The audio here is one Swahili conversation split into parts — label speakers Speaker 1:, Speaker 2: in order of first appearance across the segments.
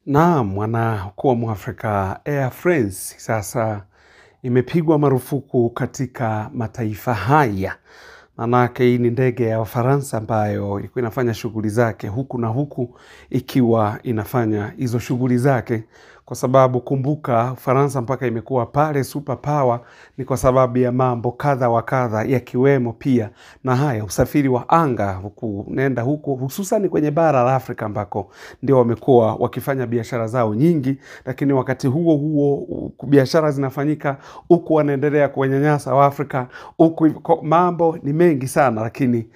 Speaker 1: Naam, kuwa Mwafrika Air France sasa imepigwa marufuku katika mataifa haya. Manake hii ni ndege ya Ufaransa ambayo ilikuwa inafanya shughuli zake huku na huku ikiwa inafanya hizo shughuli zake, kwa sababu kumbuka Ufaransa mpaka imekuwa pale super power ni kwa sababu ya mambo kadha wa kadha, yakiwemo pia na haya usafiri wa anga huku nenda huku, hususan kwenye bara la Afrika ambako ndio wamekuwa wakifanya biashara zao nyingi. Lakini wakati huo huo biashara zinafanyika huku wanaendelea kuwanyanyasa wa Afrika huku, mambo ni mengi sana. Lakini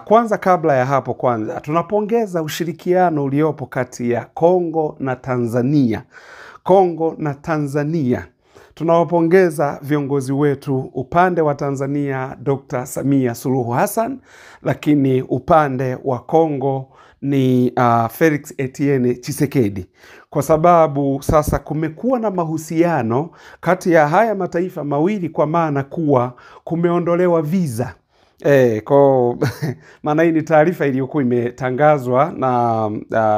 Speaker 1: kwanza kabla ya hapo, kwanza tunapongeza ushirikiano uliopo kati ya Kongo na Tanzania. Kongo na Tanzania, tunawapongeza viongozi wetu, upande wa Tanzania Dr. Samia Suluhu Hassan, lakini upande wa Kongo ni Felix Etienne Tshisekedi, kwa sababu sasa kumekuwa na mahusiano kati ya haya mataifa mawili, kwa maana kuwa kumeondolewa visa. Kwa maana hii ni taarifa iliyokuwa imetangazwa na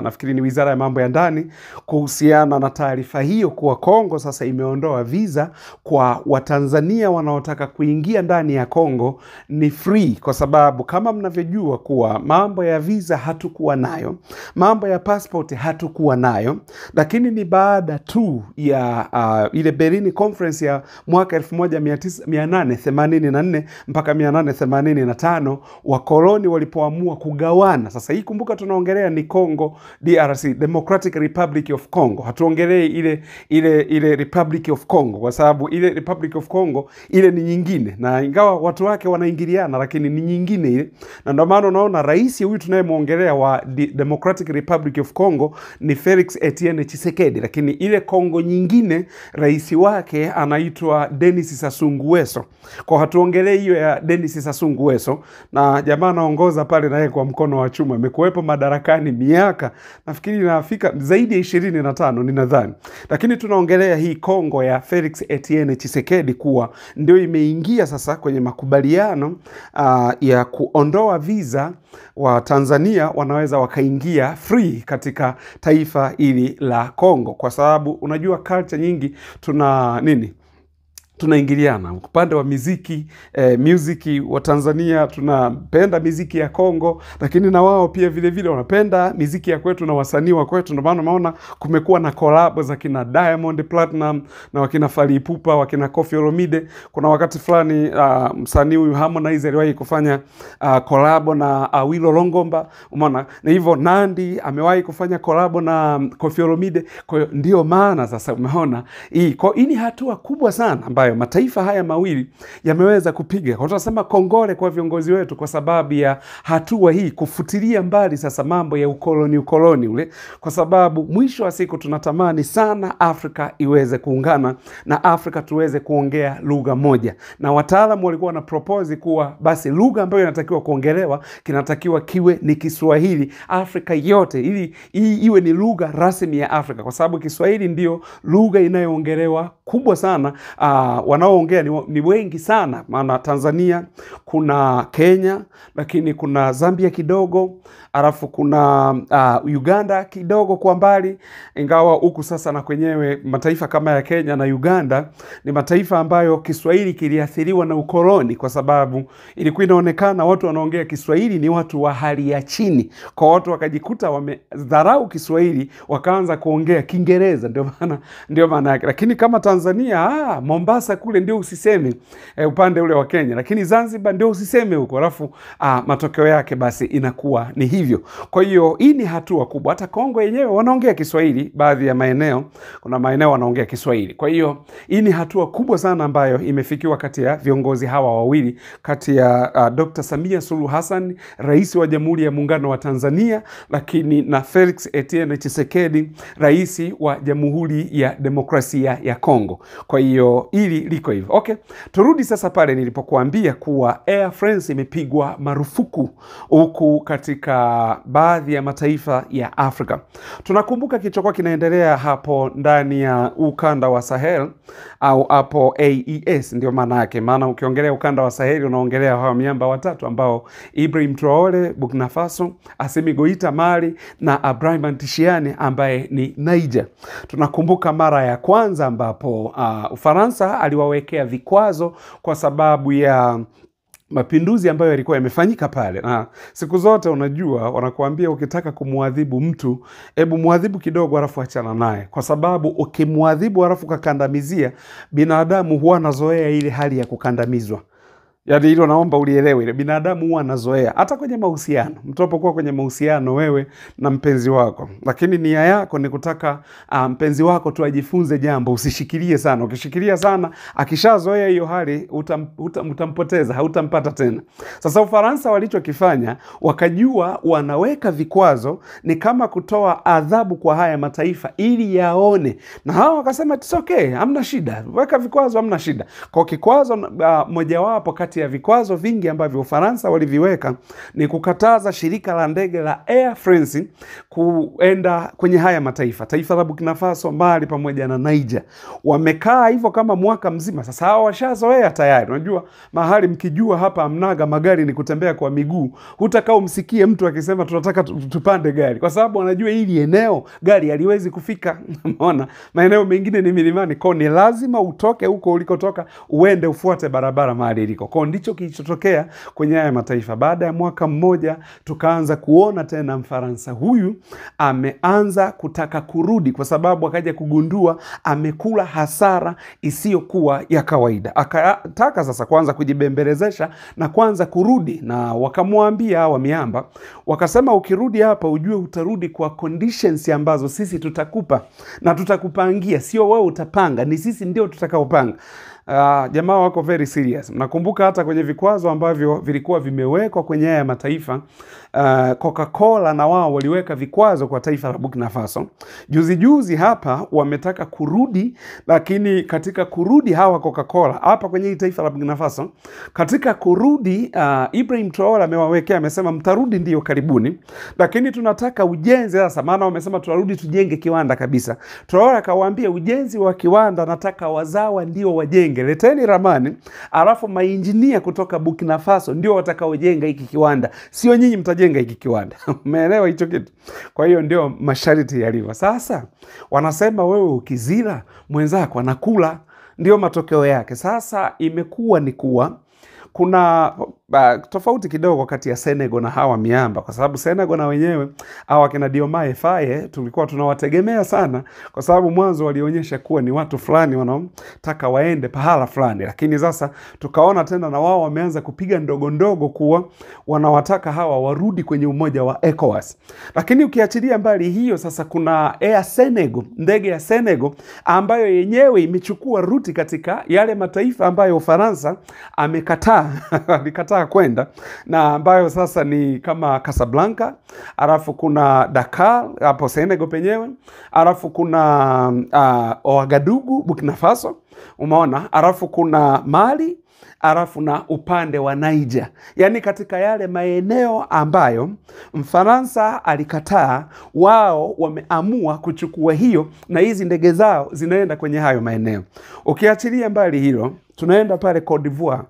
Speaker 1: nafikiri ni Wizara ya Mambo ya Ndani kuhusiana na taarifa hiyo, kuwa Kongo sasa imeondoa visa kwa Watanzania wanaotaka kuingia ndani ya Kongo ni free, kwa sababu kama mnavyojua kuwa mambo ya visa hatukuwa nayo, mambo ya passport hatukuwa nayo, lakini ni baada tu ya ile Berlin Conference ya mwaka 1884 mpaka 1885 wakoloni walipoamua kugawana. Sasa hii kumbuka tunaongelea ni Congo DRC, Democratic Republic of Congo. Hatuongelee ile Republic of Congo, kwa sababu ile Republic of Congo ile ni nyingine, na ingawa watu wake wanaingiliana lakini ni nyingine ile. Na ndio maana unaona rais huyu tunayemuongelea wa Democratic Republic of Congo ni Felix Etienne Tshisekedi, lakini ile Kongo nyingine rais wake anaitwa Denis Sassou Nguesso. Kwa hatuongelee hiyo ya Denis Sassou Nguesso, na jamaa anaongoza pale naye kwa mkono wa chuma, amekuwepo madarakani miaka nafikiri inafika zaidi ya 25 ninadhani. Lakini tunaongelea hii Kongo ya Felix Etienne Tshisekedi kuwa ndio imeingia sasa kwenye makubaliano ya kuondoa visa, wa Tanzania wanaweza wakaingia free katika taifa hili la Kongo, kwa sababu unajua culture nyingi tunaingiliana upande wa muziki. Muziki wa Tanzania tunapenda muziki ya Kongo, lakini na wao pia vile vile wanapenda muziki ya kwetu na wasanii wa kwetu. Ndio maana unaona kumekuwa na collab za kina Diamond Platinum na wakina Fally Ipupa, wakina Koffi Olomide. Kuna wakati fulani msanii huyu Harmonize aliwahi kufanya collab na Awilo Longomba, umeona. Na hivyo Nandi amewahi kufanya collab na Koffi Olomide. Kwa hiyo ndio maana sasa umeona hii ni hatua kubwa sana ambayo mataifa haya mawili yameweza kupiga. Kwa tunasema kongole kwa viongozi wetu kwa sababu ya hatua hii, kufutilia mbali sasa mambo ya ukoloni ule, kwa sababu mwisho wa siku tunatamani sana Afrika iweze kuungana na Afrika tuweze kuongea lugha moja. Na wataalamu walikuwa na propose kuwa basi lugha ambayo inatakiwa kuongelewa kinatakiwa kiwe ni Kiswahili Afrika yote, ili iwe ni lugha rasmi ya Afrika, kwa sababu Kiswahili ndio lugha inayoongelewa kubwa sana. Wanaoongea ni wengi sana, maana Tanzania kuna Kenya, lakini kuna Zambia kidogo, alafu kuna Uganda kidogo kwa mbali. Ingawa huku sasa na kwenyewe mataifa kama ya Kenya na Uganda ni mataifa ambayo Kiswahili kiliathiriwa na ukoloni, kwa sababu ilikuwa inaonekana watu wanaongea Kiswahili ni watu wa hali ya chini, kwa watu wakajikuta wamedharau Kiswahili wakaanza kuongea Kiingereza. Ndio maana yake. Lakini kama Tanzania Mombasa kule ndio usiseme, upande ule wa Kenya, lakini Zanzibar ndio usiseme huko, alafu matokeo yake basi inakuwa ni hivyo. Kwa hiyo hii ni hatua kubwa. Hata Kongo yenyewe wanaongea Kiswahili, baadhi ya maeneo, kuna maeneo wanaongea Kiswahili. Kwa hiyo hii ni hatua kubwa sana ambayo imefikiwa kati ya viongozi hawa wawili, kati ya Dr. Samia Suluhu Hassan, rais wa Jamhuri ya Muungano wa Tanzania, lakini na Felix Etienne Tshisekedi, rais wa Jamhuri ya Demokrasia ya Kongo. Kwa hiyo ili hili liko hivyo. Okay, turudi sasa pale nilipokuambia kuwa Air France imepigwa marufuku huku katika baadhi ya mataifa ya Afrika. Tunakumbuka kilichokuwa kinaendelea hapo ndani ya ukanda wa Sahel au hapo AES, ndio maana yake. Maana ukiongelea ukanda wa Sahel unaongelea hawa miamba watatu ambao Ibrahim Traore Burkina Faso, Assimi Goita Mali na Ibrahim Tishiane ambaye ni Niger. Tunakumbuka mara ya kwanza ambapo Ufaransa aliwawekea vikwazo kwa sababu ya mapinduzi ambayo yalikuwa yamefanyika pale. Na siku zote unajua wanakuambia ukitaka kumuadhibu mtu, hebu muadhibu kidogo alafu achana naye, kwa sababu ukimuadhibu alafu kukandamizia, binadamu huwa anazoea ile hali ya kukandamizwa. Yaani hilo naomba ulielewe, ile binadamu huwa anazoea. Hata kwenye mahusiano, mtu unapokuwa kwenye mahusiano wewe na mpenzi wako, lakini nia yako ni kutaka mpenzi wako tu ajifunze jambo, usishikilie sana. Ukishikilia sana, akishazoea hiyo hali utampoteza, hautampata tena. Sasa Ufaransa walichokifanya, wakajua wanaweka vikwazo ni kama kutoa adhabu kwa haya mataifa ili yaone. Na hao wakasema it's okay, hamna shida. Weka vikwazo, hamna shida. Kwa kikwazo mojawapo kati ya vikwazo vingi ambavyo Ufaransa waliviweka ni kukataza shirika la ndege la Air France kuenda kwenye haya mataifa. Taifa la Burkina Faso, Mali pamoja na Niger. Wamekaa hivyo kama mwaka mzima. Sasa hao washazoea tayari. Unajua mahali mkijua hapa mnaga magari ni kutembea kwa miguu, hutakao msikie mtu akisema tunataka tupande gari, kwa sababu wanajua hili eneo gari haliwezi kufika. Unaona, maeneo mengine ni milimani, kwa ni lazima utoke huko ulikotoka uende ufuate barabara mahali iliko. Kwa ndicho kilichotokea kwenye haya mataifa. Baada ya mwaka mmoja tukaanza kuona tena Mfaransa huyu ameanza kutaka kurudi, kwa sababu akaja kugundua amekula hasara isiyokuwa ya kawaida. Akataka sasa kwanza kujibembelezesha na kwanza kurudi, na wakamwambia hawa miamba, wakasema ukirudi hapa ujue utarudi kwa conditions ambazo sisi tutakupa na tutakupangia, sio wewe utapanga, ni sisi ndio tutakaopanga. Jamaa wako very serious. Nakumbuka hata kwenye vikwazo ambavyo vilikuwa vimewekwa kwenye haya mataifa, Coca-Cola na wao waliweka vikwazo kwa taifa la Burkina Faso. Juzi hapa wametaka kurudi, lakini katika kurudi hawa Coca-Cola hapa kwenye hii taifa la Burkina Faso, katika kurudi Ibrahim Traore amewawekea, amesema mtarudi ndio karibuni, lakini tunataka ujenzi sasa. Maana wamesema tunarudi tujenge kiwanda kabisa. Traore akawaambia ujenzi wa kiwanda nataka wazawa ndio wajenge. Leteni ramani, alafu mainjinia kutoka Burkina Faso ndio watakaojenga hiki kiwanda, sio nyinyi mtajenga hiki kiwanda. Umeelewa hicho kitu? Kwa hiyo ndio masharti yalivyo. Sasa wanasema wewe ukizila mwenzako anakula, ndio matokeo yake. Sasa imekuwa ni kuwa kuna tofauti kidogo kati ya Senegal na hawa miamba, kwa sababu Senegal na wenyewe hawa kina Diomaye Faye tulikuwa tunawategemea sana, kwa sababu mwanzo walionyesha kuwa ni watu fulani wanaotaka waende pahala fulani, lakini sasa tukaona tena na wao wameanza kupiga ndogo ndogo kuwa wanawataka hawa warudi kwenye umoja wa ECOWAS. Lakini ukiachilia mbali hiyo, sasa kuna Air Senegal, ndege ya Senegal ambayo yenyewe imechukua ruti katika yale mataifa ambayo Ufaransa alikataa kwenda, na ambayo sasa ni kama Casablanca, alafu kuna Dakar hapo Senegal penyewe, alafu kuna Ouagadougou Burkina Faso, umeona, alafu kuna Mali, alafu na upande wa Niger. Yani katika yale maeneo ambayo Mfaransa alikataa, wao wameamua kuchukua hiyo, na hizi ndege zao zinaenda kwenye hayo maeneo. Ukiachilia mbali hilo, tunaenda pale Cote d'Ivoire.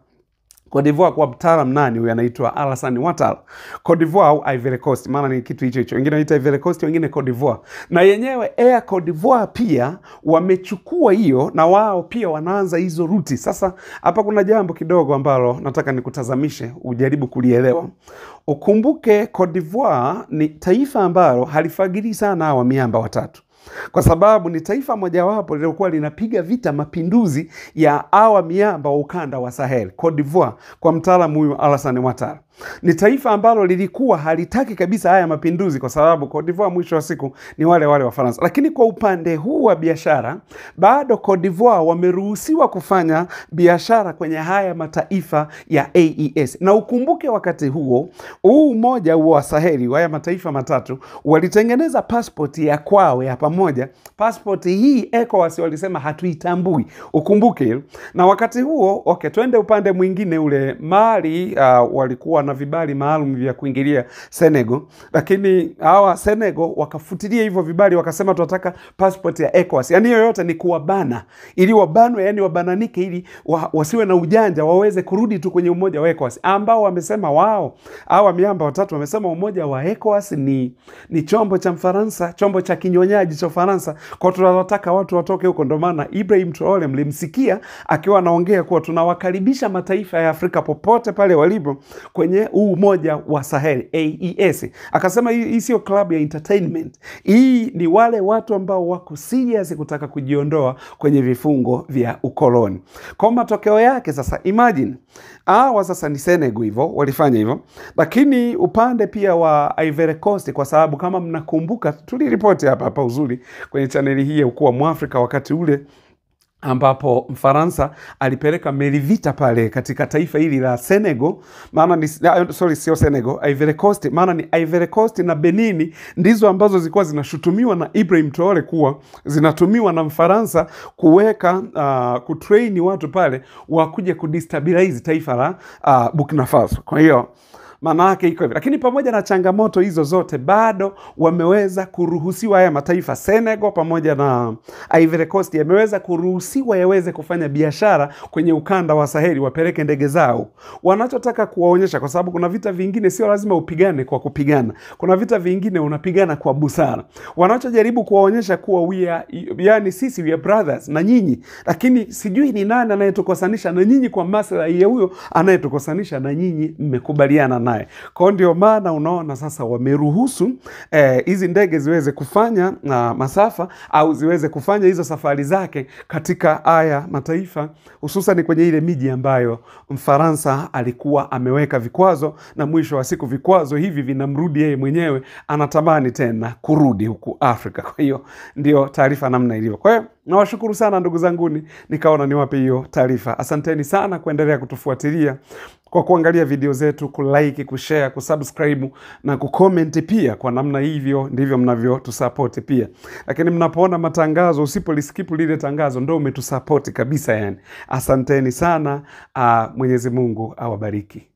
Speaker 1: Cote d'Ivoire kwa mtaalamu nani huyu anaitwa Alassane Ouattara. Cote d'Ivoire au Ivory Coast, maana ni kitu hicho hicho. Wengine wanaita Ivory Coast, wengine Cote d'Ivoire. Na yenyewe Air Cote d'Ivoire pia wamechukua hiyo, na wao pia wanaanza hizo ruti. Sasa hapa kuna jambo kidogo ambalo nataka nikutazamishe ujaribu kulielewa. Ukumbuke Cote d'Ivoire ni taifa ambalo halifagili sana hawa miamba watatu, kwa sababu ni taifa mojawapo lilikuwa linapiga vita mapinduzi ya hawa miamba wa ukanda wa Sahel. Cote d'Ivoire kwa mtaalamu huyu Alassane Ouattara. Ni taifa ambalo lilikuwa halitaki kabisa haya mapinduzi, kwa sababu Cote d'Ivoire mwisho wa siku ni wale wale wa Faransa. Lakini kwa upande huu wa biashara, bado Cote d'Ivoire wameruhusiwa kufanya biashara kwenye haya mataifa ya AES. Na ukumbuke wakati huo, huu umoja wa Saheli, haya mataifa matatu, walitengeneza passport ya kwao ya pamoja. Passport hii ECOWAS walisema hatuitambui. Ukumbuke hilo. Na wakati huo, twende upande mwingine ule, Mali walikuwa na vibali maalum vya kuingilia Senegal, lakini hawa Senegal wakafutilia hivyo vibali, wakasema tunataka passport ya ECOWAS. Yani yoyote ni kuwabana, ili wabanwe, yani wabananike, ili wasiwe na ujanja, waweze kurudi tu kwenye umoja wa ECOWAS, ambao wamesema wao, hawa miamba watatu wamesema umoja wa ECOWAS ni chombo cha Mfaransa, chombo cha kinyonyaji cha Faransa, kwa tunataka watu watoke huko. Ndio maana Ibrahim Traore mlimsikia akiwa anaongea kuwa tunawakaribisha mataifa ya Afrika popote pale walipo kwenye umoja wa Sahel AES. Akasema hii sio club ya entertainment. Hii ni wale watu ambao wako serious kutaka kujiondoa kwenye vifungo vya ukoloni. Kwa matokeo yake sasa, imagine sasa ni Senegal hivyo walifanya hivyo, lakini upande pia wa Ivory Coast, kwa sababu kama mnakumbuka tuliripoti hapa uzuri kwenye chaneli hii ya Ukuu wa Mwafrika wakati ule ambapo Mfaransa alipeleka meli vita pale katika taifa hili la Senegal, maana ni sio Senegal, Ivory Coast, maana ni Ivory Coast na Benin ndizo ambazo zilikuwa zinashutumiwa na Ibrahim Traore kuwa zinatumiwa na Mfaransa kuweka kutrain watu pale wakuje kudestabilize taifa la Burkina Faso. Kwa hiyo maana yake iko hivi. Lakini pamoja na changamoto hizo zote, bado wameweza kuruhusiwa haya mataifa, Senegal pamoja na Ivory Coast, yameweza kuruhusiwa yaweze kufanya biashara kwenye ukanda wa Saheli, wapeleke ndege zao. Wanachotaka kuwaonyesha, kwa sababu kuna vita vingine sio lazima upigane kwa kupigana. Kuna vita vingine unapigana kwa busara. Wanachojaribu kuwaonyesha kuwa yani sisi we are brothers na nyinyi, lakini sijui ni nani anayetukosanisha na nyinyi kwa maslahi ya huyo anayetukosanisha na nyinyi mmekubaliana naye. Kwa ndio maana unaona sasa wameruhusu hizi ndege ziweze kufanya masafa au ziweze kufanya hizo safari zake katika haya mataifa, hususan kwenye ile miji ambayo Mfaransa alikuwa ameweka vikwazo, na mwisho wa siku vikwazo hivi vinamrudi yeye mwenyewe, anatamani tena kurudi huku Afrika. Kwa hiyo ndio taarifa namna ilivyo. Kwa hiyo nawashukuru sana ndugu zanguni, nikaona niwape hiyo taarifa. Asanteni sana kuendelea kutufuatilia, kwa kuangalia video zetu, kulike, kushare, kusubscribe na kucomment pia. Kwa namna hivyo ndivyo mnavyo tusupport pia. Lakini mnapoona matangazo, usipoliskipu lile tangazo, ndio umetusupport kabisa yani. Asanteni sana. Mwenyezi Mungu awabariki.